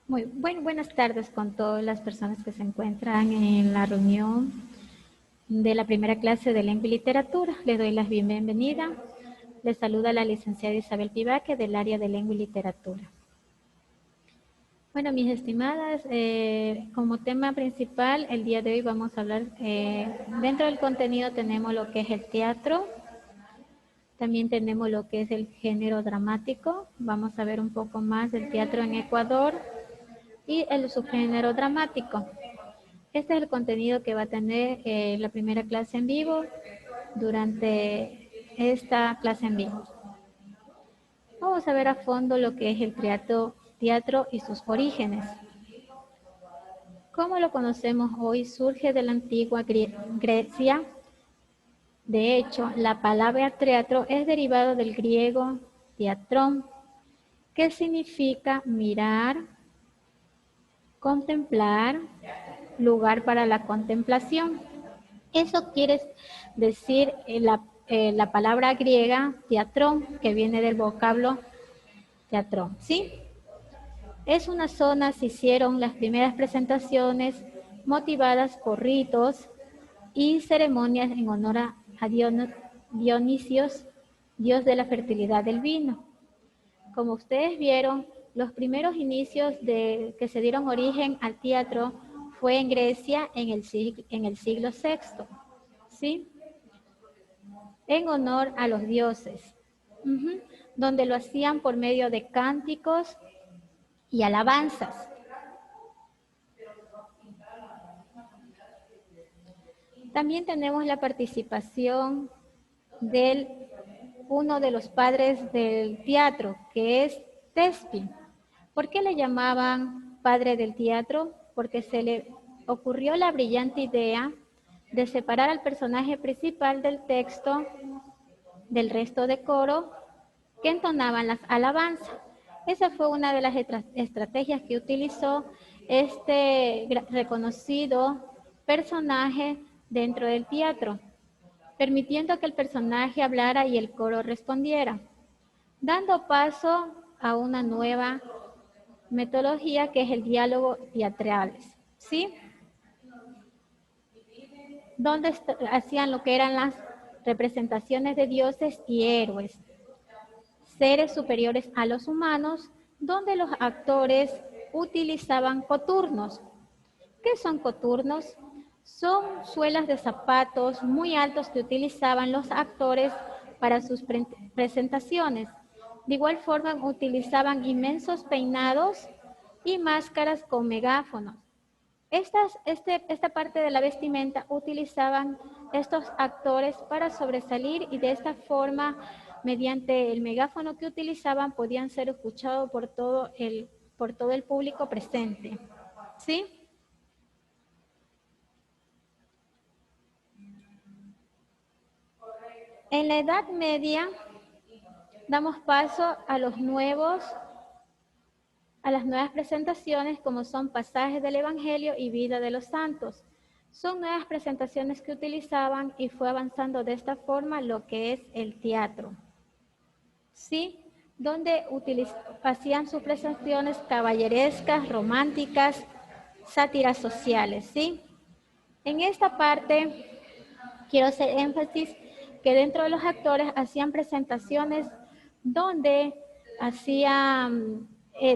Buenas tardes con todas las personas que se encuentran en la reunión de la primera clase de Lengua y Literatura. Les doy la bienvenida. Les saluda la licenciada Isabel Pivaque del área de Lengua y Literatura. Bueno, mis estimadas, como tema principal, el día de hoy vamos a hablar, dentro del contenido tenemos lo que es el teatro, también tenemos lo que es el género dramático, vamos a ver un poco más del teatro en Ecuador y el subgénero dramático. Este es el contenido que va a tener la primera clase en vivo durante esta clase en vivo. Vamos a ver a fondo lo que es el teatro y sus orígenes. Como lo conocemos hoy, surge de la antigua Grecia. De hecho, la palabra teatro es derivado del griego teatrón, que significa mirar, contemplar, lugar para la contemplación. Eso quiere decir la palabra griega teatrón, que viene del vocablo teatrón, ¿sí? Es una zona, se hicieron las primeras presentaciones motivadas por ritos y ceremonias en honor a Dionisios, dios de la fertilidad del vino. Como ustedes vieron, los primeros inicios que se dieron origen al teatro fue en Grecia en el siglo VI, ¿sí? En honor a los dioses, donde lo hacían por medio de cánticos y alabanzas. También tenemos la participación de uno de los padres del teatro, que es Thespin. ¿Por qué le llamaban padre del teatro? Porque se le ocurrió la brillante idea de separar al personaje principal del texto del resto de coro que entonaban las alabanzas. Esa fue una de las estrategias que utilizó este reconocido personaje dentro del teatro, permitiendo que el personaje hablara y el coro respondiera, dando paso a una nueva metodología que es el diálogo teatral, ¿sí? Donde hacían lo que eran las representaciones de dioses y héroes, seres superiores a los humanos, donde los actores utilizaban coturnos. ¿Qué son coturnos? Son suelas de zapatos muy altos que utilizaban los actores para sus presentaciones. De igual forma utilizaban inmensos peinados y máscaras con megáfonos. Esta parte de la vestimenta utilizaban estos actores para sobresalir y de esta forma, mediante el megáfono que utilizaban, podían ser escuchados por todo el público presente. ¿Sí? En la Edad Media damos paso a las nuevas presentaciones como son pasajes del Evangelio y vida de los santos. Son nuevas presentaciones que utilizaban y fue avanzando de esta forma lo que es el teatro. ¿Sí? Donde hacían sus presentaciones caballerescas, románticas, sátiras sociales, ¿sí? En esta parte quiero hacer énfasis que dentro de los actores hacían presentaciones donde hacían,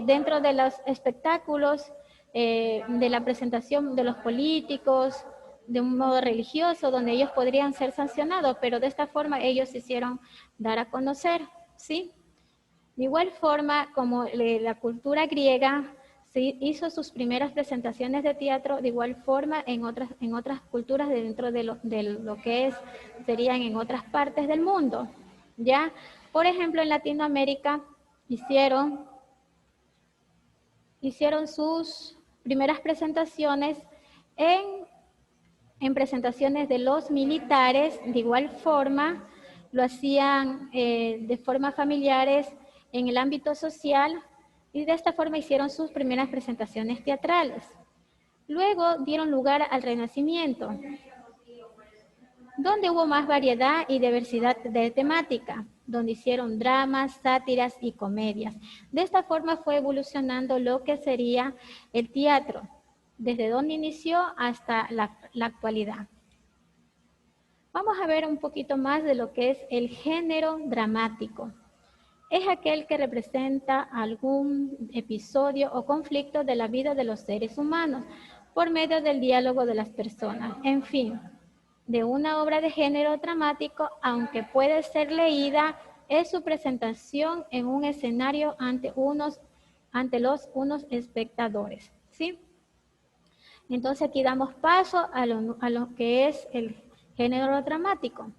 dentro de los espectáculos, de la presentación de los políticos, de un modo religioso, donde ellos podrían ser sancionados, pero de esta forma ellos se hicieron dar a conocer, ¿sí? De igual forma, como la cultura griega hizo sus primeras presentaciones de teatro, de igual forma en otras culturas dentro de lo que serían en otras partes del mundo. ¿Ya? Por ejemplo, en Latinoamérica hicieron sus primeras presentaciones en presentaciones de los militares, de igual forma lo hacían de forma familiares en el ámbito social y de esta forma hicieron sus primeras presentaciones teatrales. Luego dieron lugar al Renacimiento, donde hubo más variedad y diversidad de temática. donde hicieron dramas, sátiras y comedias. De esta forma fue evolucionando lo que sería el teatro, desde donde inició hasta la actualidad. Vamos a ver un poquito más de lo que es el género dramático. Es aquel que representa algún episodio o conflicto de la vida de los seres humanos por medio del diálogo de las personas. En fin, de una obra de género dramático, aunque puede ser leída, es su presentación en un escenario ante unos espectadores, ¿sí? Entonces aquí damos paso a lo que es el género dramático,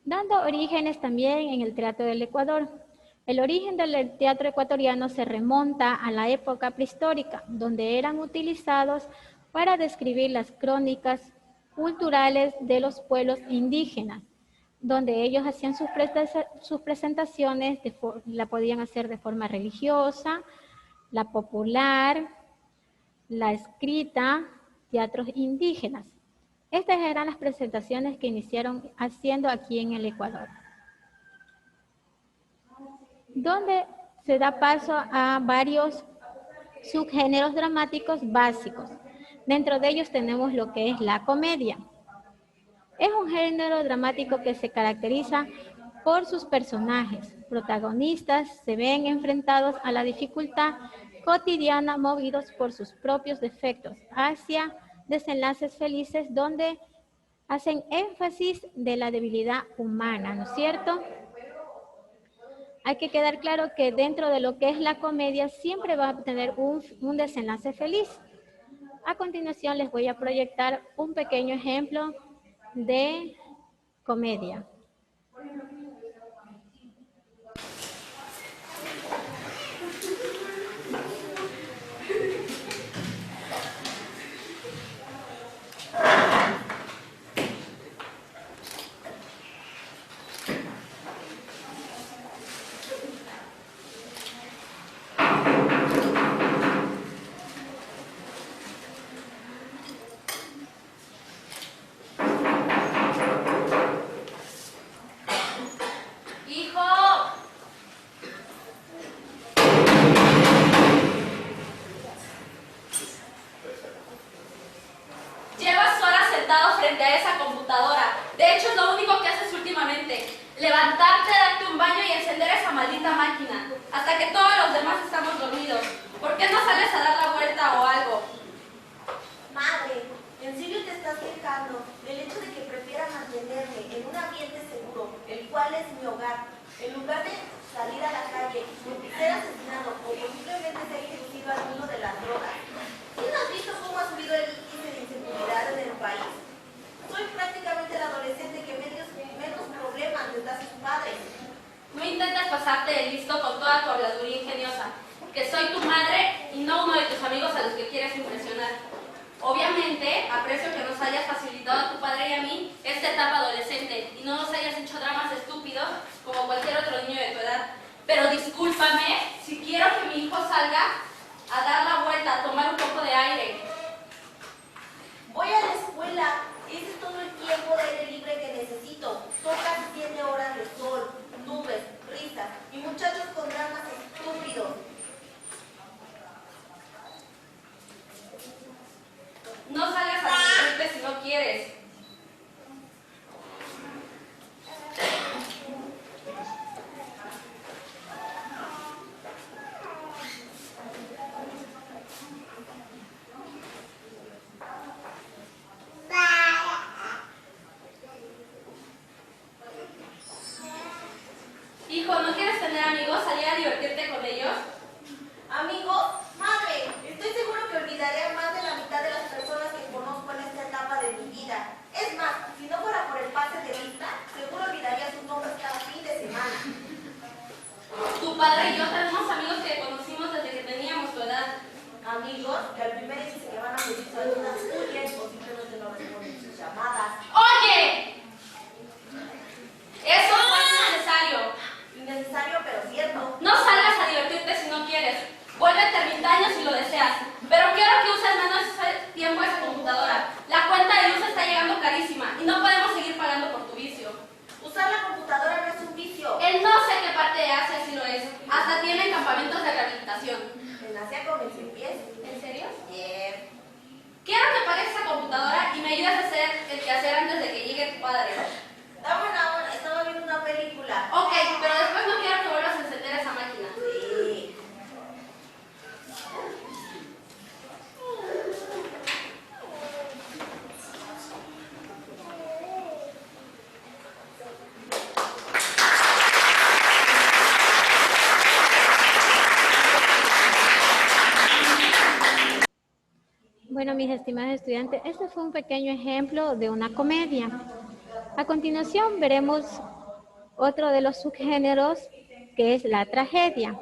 dando orígenes también en el teatro del Ecuador. El origen del teatro ecuatoriano se remonta a la época prehistórica, donde eran utilizados para describir las crónicas culturales de los pueblos indígenas, donde ellos hacían sus presentaciones, la podían hacer de forma religiosa, la popular, la escrita, teatros indígenas. Estas eran las presentaciones que iniciaron haciendo aquí en el Ecuador, donde se da paso a varios subgéneros dramáticos básicos. Dentro de ellos tenemos lo que es la comedia. Es un género dramático que se caracteriza por sus personajes. Protagonistas se ven enfrentados a la dificultad cotidiana, movidos por sus propios defectos, hacia desenlaces felices donde hacen énfasis de la debilidad humana, ¿no es cierto? Hay que quedar claro que dentro de lo que es la comedia siempre va a tener un desenlace feliz. A continuación les voy a proyectar un pequeño ejemplo de comedia. Frente a esa computadora. De hecho, es lo único que haces últimamente. Levantarte, darte un baño y encender esa maldita máquina. Hasta que todos los demás estamos dormidos. ¿Por qué no sales a dar la vuelta o algo? Madre, ¿en serio te estás quejando del hecho de que prefiera mantenerme en un ambiente seguro, el cual es mi hogar, en lugar de salir a la calle, ser asesinado o posiblemente ser introducido al mundo de las drogas? ¿Sí no has visto cómo ha subido el índice de inseguridad en el país? Soy prácticamente el adolescente que menos problemas les da a sus padres. No intentes pasarte de listo con toda tu habladuría ingeniosa. Que soy tu madre y no uno de tus amigos a los que quieres impresionar. Obviamente, aprecio que nos hayas facilitado a tu padre y a mí esta etapa adolescente y no nos hayas hecho dramas estúpidos como cualquier otro niño de tu edad. Pero discúlpame, si quiero que mi hijo salga a dar la vuelta, a tomar un poco de aire. Voy a la escuela. Ese es todo el tiempo de aire libre que necesito. Son casi 7 horas de sol, nubes, risas y muchachos con dramas estúpidos. No salgas a divertirte si no quieres. Hijo, ¿no quieres tener amigos? ¿Salir a divertirte con ellos? ¿Amigos? Madre, estoy seguro que olvidaré a más de la mitad de las personas que conozco en esta etapa de mi vida. Es más, si no fuera por el pase de lista, seguro olvidaría sus nombres cada fin de semana. Tu padre y yo tenemos amigos que conocimos desde que teníamos tu edad. Amigos que al primer índice que van a pedir su ayuda huyen o simplemente no responden sus llamadas. ¡Oye! Eso no es innecesario. Innecesario, pero cierto. No salgas a divertirte si no quieres. Vuélvete ermitaño si lo deseas. Pero quiero que uses menos tiempo esa computadora. La cuenta de luz está llegando carísima y no podemos seguir pagando por tu vicio. Usar la computadora computación. En Asia con el sin pies. ¿En serio? Yeah. Quiero que apagues esa computadora y me ayudes a hacer el quehacer antes de que llegue tu padre. Dame estaba viendo una película. Ok, pero después no quiero que vuelvas a encender esa máquina. Sí. Bueno, mis estimados estudiantes, este fue un pequeño ejemplo de una comedia. A continuación veremos otro de los subgéneros, que es la tragedia.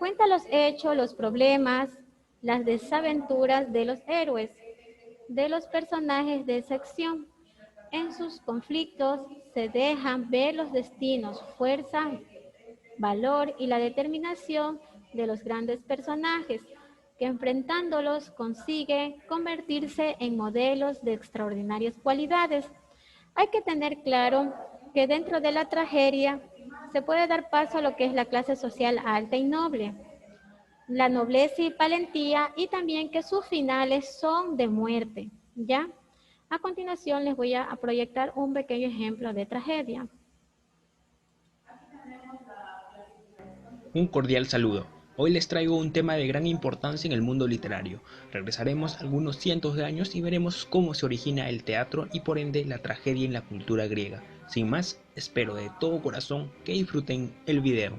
Cuenta los hechos, los problemas, las desaventuras de los héroes, de los personajes de sección. En sus conflictos se dejan ver los destinos, fuerza, valor y la determinación de los grandes personajes, que enfrentándolos consigue convertirse en modelos de extraordinarias cualidades. Hay que tener claro que dentro de la tragedia se puede dar paso a lo que es la clase social alta y noble, la nobleza y valentía, y también que sus finales son de muerte, ¿ya? A continuación les voy a proyectar un pequeño ejemplo de tragedia. Un cordial saludo. Hoy les traigo un tema de gran importancia en el mundo literario. Regresaremos algunos cientos de años y veremos cómo se origina el teatro y por ende la tragedia en la cultura griega. Sin más, espero de todo corazón que disfruten el video.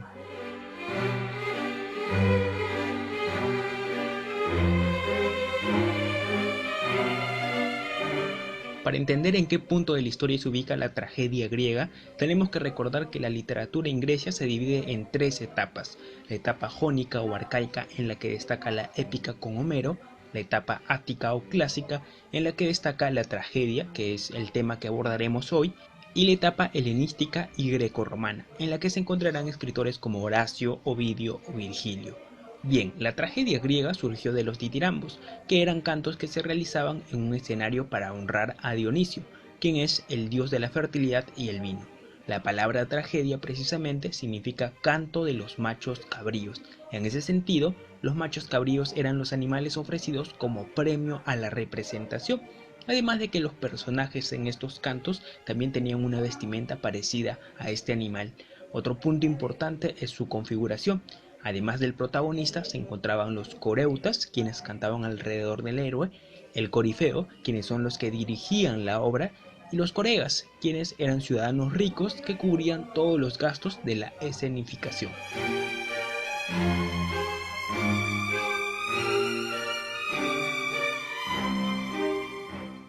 Para entender en qué punto de la historia se ubica la tragedia griega, tenemos que recordar que la literatura en Grecia se divide en tres etapas: la etapa jónica o arcaica, en la que destaca la épica con Homero; la etapa ática o clásica, en la que destaca la tragedia, que es el tema que abordaremos hoy; y la etapa helenística y grecorromana, en la que se encontrarán escritores como Horacio, Ovidio o Virgilio. Bien, la tragedia griega surgió de los ditirambos, que eran cantos que se realizaban en un escenario para honrar a Dionisio, quien es el dios de la fertilidad y el vino. La palabra tragedia precisamente significa canto de los machos cabríos. En ese sentido, los machos cabríos eran los animales ofrecidos como premio a la representación, además de que los personajes en estos cantos también tenían una vestimenta parecida a este animal. Otro punto importante es su configuración. Además del protagonista se encontraban los coreutas, quienes cantaban alrededor del héroe; el corifeo, quienes son los que dirigían la obra; y los coregas, quienes eran ciudadanos ricos que cubrían todos los gastos de la escenificación.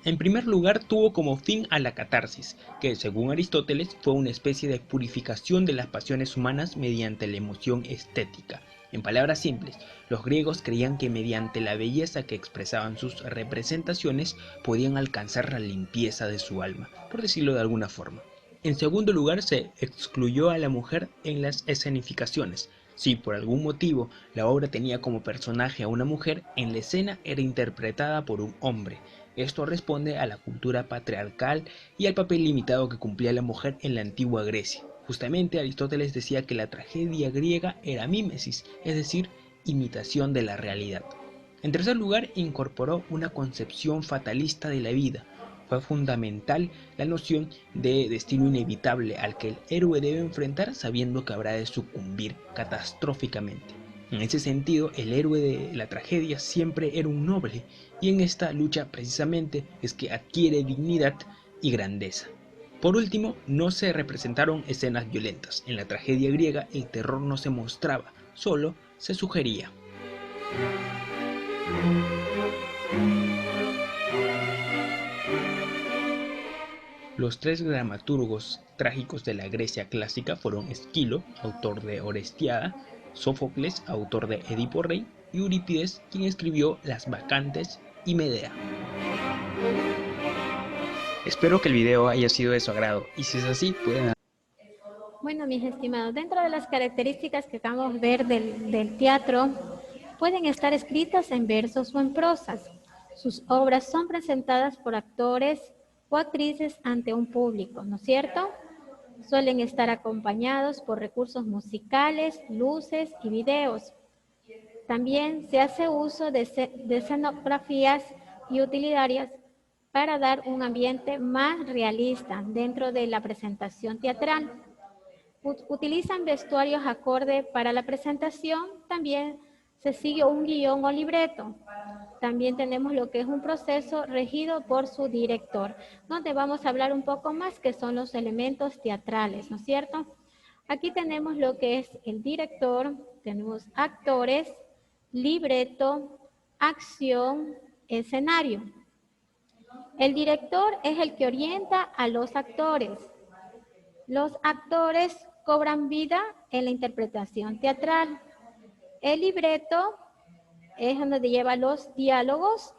En primer lugar, tuvo como fin a la catarsis, que según Aristóteles fue una especie de purificación de las pasiones humanas mediante la emoción estética. En palabras simples, los griegos creían que mediante la belleza que expresaban sus representaciones podían alcanzar la limpieza de su alma, por decirlo de alguna forma. En segundo lugar, se excluyó a la mujer en las escenificaciones. Si por algún motivo la obra tenía como personaje a una mujer, en la escena era interpretada por un hombre. Esto responde a la cultura patriarcal y al papel limitado que cumplía la mujer en la antigua Grecia. Justamente Aristóteles decía que la tragedia griega era mímesis, es decir, imitación de la realidad. En tercer lugar, incorporó una concepción fatalista de la vida. Fue fundamental la noción de destino inevitable al que el héroe debe enfrentar sabiendo que habrá de sucumbir catastróficamente. En ese sentido, el héroe de la tragedia siempre era un noble, y en esta lucha precisamente es que adquiere dignidad y grandeza. Por último, no se representaron escenas violentas. En la tragedia griega el terror no se mostraba, solo se sugería. Los tres dramaturgos trágicos de la Grecia clásica fueron Esquilo, autor de Orestiada; Sófocles, autor de Edipo Rey; y Eurípides, quien escribió Las Bacantes y Medea. Espero que el video haya sido de su agrado, y si es así, pueden... Bueno, mis estimados, dentro de las características que acabamos de ver del teatro, pueden estar escritas en versos o en prosas. Sus obras son presentadas por actores o actrices ante un público, ¿no es cierto? Suelen estar acompañados por recursos musicales, luces y videos. También se hace uso de escenografías y utilitarias para dar un ambiente más realista dentro de la presentación teatral. Utilizan vestuarios acorde para la presentación, también se sigue un guión o libreto. También tenemos lo que es un proceso regido por su director, donde vamos a hablar un poco más que son los elementos teatrales, ¿no es cierto? Aquí tenemos lo que es el director, tenemos actores, libreto, acción, escenario. El director es el que orienta a los actores. Los actores cobran vida en la interpretación teatral. El libreto es donde lleva los diálogos,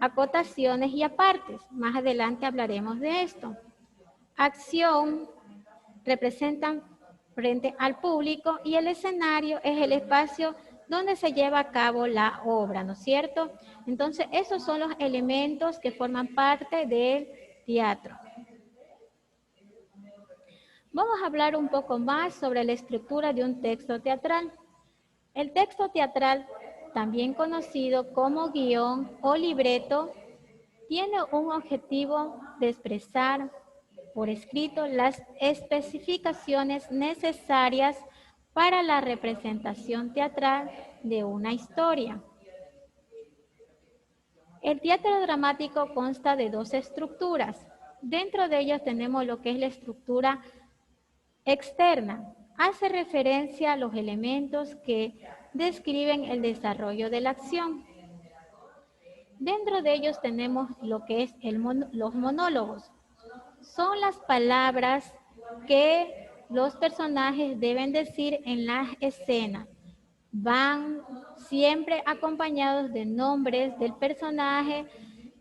acotaciones y apartes. Más adelante hablaremos de esto. Acción representan frente al público y el escenario es el espacio donde se lleva a cabo la obra, ¿no es cierto? Entonces, esos son los elementos que forman parte del teatro. Vamos a hablar un poco más sobre la estructura de un texto teatral. El texto teatral, también conocido como guión o libreto, tiene un objetivo de expresar por escrito las especificaciones necesarias para la representación teatral de una historia. El teatro dramático consta de dos estructuras. Dentro de ellas tenemos lo que es la estructura externa. Hace referencia a los elementos que describen el desarrollo de la acción. Dentro de ellos tenemos lo que es los monólogos. Son las palabras que los personajes deben decir en la escena. Van siempre acompañados de nombres del personaje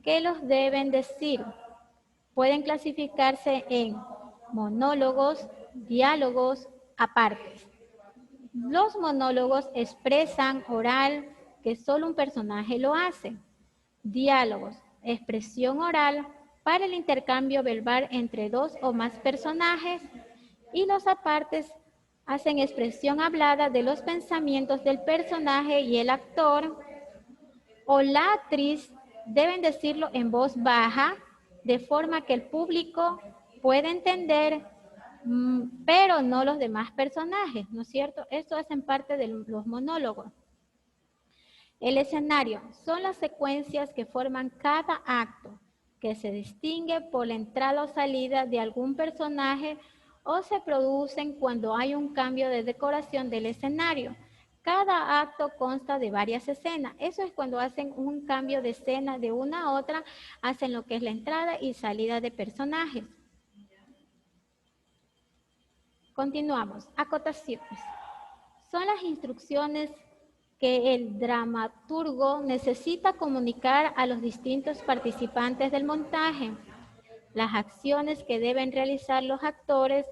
que los deben decir. Pueden clasificarse en monólogos, diálogos, apartes. Los monólogos expresan oral que solo un personaje lo hace. Diálogos, expresión oral para el intercambio verbal entre dos o más personajes, y los apartes hacen expresión hablada de los pensamientos del personaje y el actor o la actriz deben decirlo en voz baja de forma que el público pueda entender, pero no los demás personajes, ¿no es cierto? Esto hacen parte de los monólogos. El escenario son las secuencias que forman cada acto, que se distingue por la entrada o salida de algún personaje o se producen cuando hay un cambio de decoración del escenario. Cada acto consta de varias escenas. Eso es cuando hacen un cambio de escena de una a otra, hacen lo que es la entrada y salida de personajes. Continuamos. Acotaciones. Son las instrucciones que el dramaturgo necesita comunicar a los distintos participantes del montaje, las acciones que deben realizar los actores,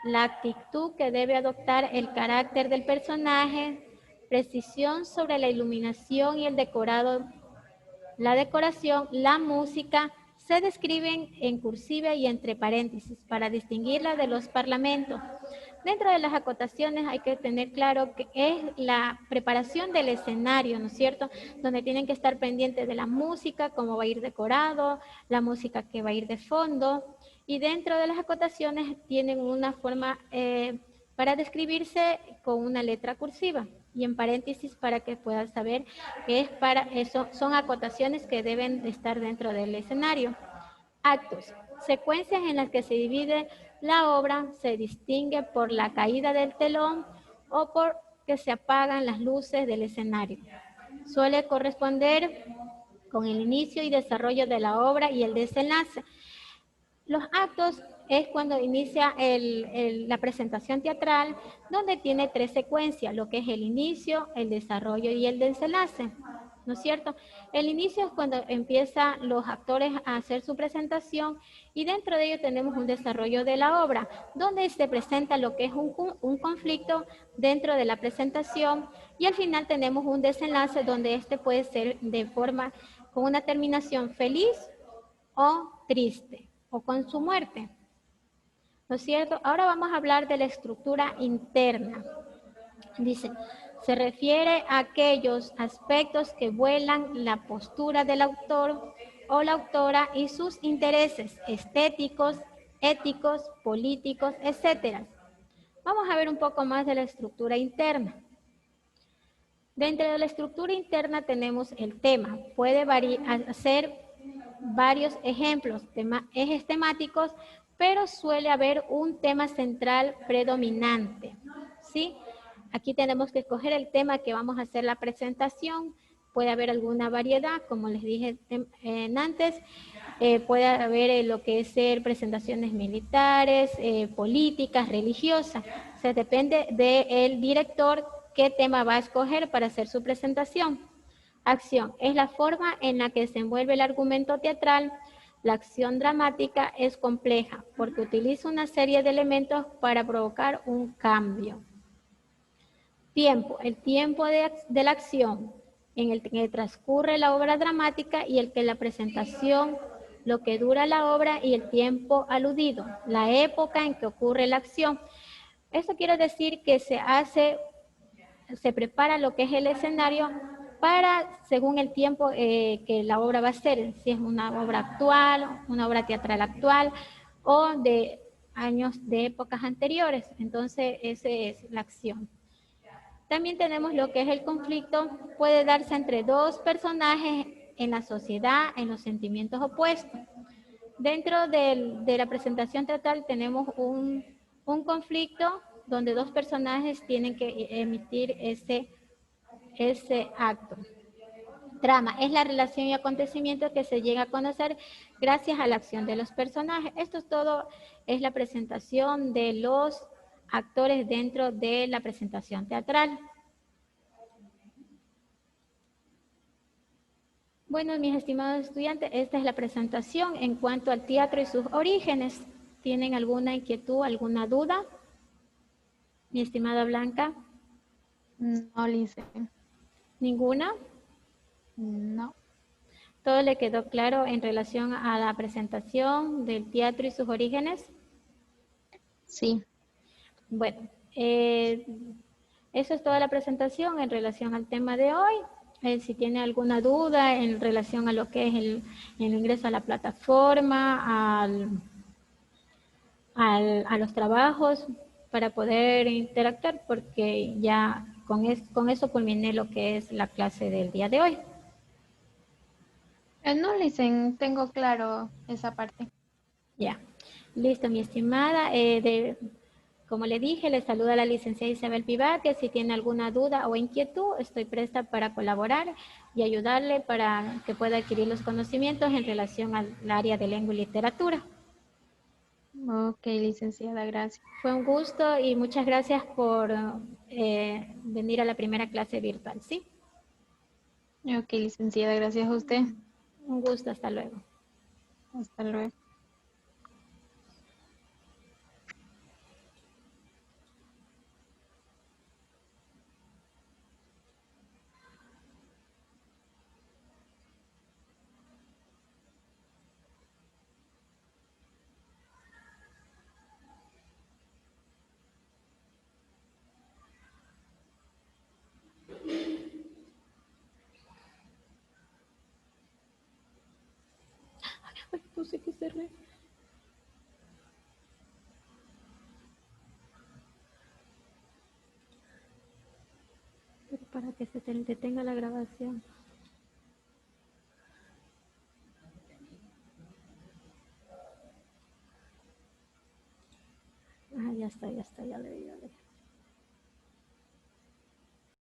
la actitud que debe adoptar el carácter del personaje, precisión sobre la iluminación y el decorado, la decoración, la música, se describen en cursiva y entre paréntesis para distinguirla de los parlamentos. Dentro de las acotaciones hay que tener claro que es la preparación del escenario, ¿no es cierto? Donde tienen que estar pendientes de la música, cómo va a ir decorado, la música que va a ir de fondo. Y dentro de las acotaciones tienen una forma para describirse con una letra cursiva y en paréntesis para que puedan saber que es para eso, son acotaciones que deben estar dentro del escenario. Actos, secuencias en las que se divide la obra, se distingue por la caída del telón o por que se apagan las luces del escenario. Suele corresponder con el inicio y desarrollo de la obra y el desenlace. Los actos es cuando inicia la presentación teatral, donde tiene 3 secuencias, lo que es el inicio, el desarrollo y el desenlace, ¿no es cierto? El inicio es cuando empiezan los actores a hacer su presentación y dentro de ello tenemos un desarrollo de la obra, donde se presenta lo que es un conflicto dentro de la presentación y al final tenemos un desenlace donde este puede ser de forma con una terminación feliz o triste o con su muerte, ¿no es cierto? Ahora vamos a hablar de la estructura interna. Dice, Se refiere a aquellos aspectos que vuelan la postura del autor o la autora y sus intereses estéticos, éticos, políticos, etc. Vamos a ver un poco más de la estructura interna. Dentro de la estructura interna tenemos el tema. Puede hacer varios ejemplos, ejes temáticos, pero suele haber un tema central predominante, ¿sí? Aquí tenemos que escoger el tema que vamos a hacer la presentación. Puede haber alguna variedad, como les dije antes. Puede haber lo que es ser presentaciones militares, políticas, religiosas. O sea, depende del director qué tema va a escoger para hacer su presentación. Acción es la forma en la que se envuelve el argumento teatral. La acción dramática es compleja porque utiliza una serie de elementos para provocar un cambio. Tiempo, el tiempo de la acción en el que transcurre la obra dramática y el que la presentación, lo que dura la obra y el tiempo aludido, la época en que ocurre la acción. Eso quiere decir que se prepara lo que es el escenario para, según el tiempo que la obra va a ser, si es una obra actual, una obra teatral actual o de años de épocas anteriores. Entonces, esa es la acción. También tenemos lo que es el conflicto, puede darse entre dos personajes en la sociedad, en los sentimientos opuestos. Dentro de la presentación teatral tenemos un conflicto donde dos personajes tienen que emitir ese acto. Trama es la relación y acontecimiento que se llega a conocer gracias a la acción de los personajes. Esto es todo, es la presentación de los actores dentro de la presentación teatral. Bueno, mis estimados estudiantes, esta es la presentación en cuanto al teatro y sus orígenes. ¿Tienen alguna inquietud, alguna duda? Mi estimada Blanca. No, Lice. ¿Ninguna? No. ¿Todo le quedó claro en relación a la presentación del teatro y sus orígenes? Sí. Bueno, eso es toda la presentación en relación al tema de hoy. Si tiene alguna duda en relación a lo que es el ingreso a la plataforma, a los trabajos, para poder interactuar, porque ya con eso culminé lo que es la clase del día de hoy. No, Lice, tengo claro esa parte. Ya, listo, mi estimada. Como le dije, le saluda la licenciada Isabel Pivate. Si tiene alguna duda o inquietud, estoy presta para colaborar y ayudarle para que pueda adquirir los conocimientos en relación al área de lengua y literatura. Ok, licenciada, gracias. Fue un gusto y muchas gracias por venir a la primera clase virtual, ¿sí? Ok, licenciada, gracias a usted. Un gusto, hasta luego. Hasta luego. Ay, no sé qué cerré. Pero para que se detenga la grabación. Ah, ya está, ya le di.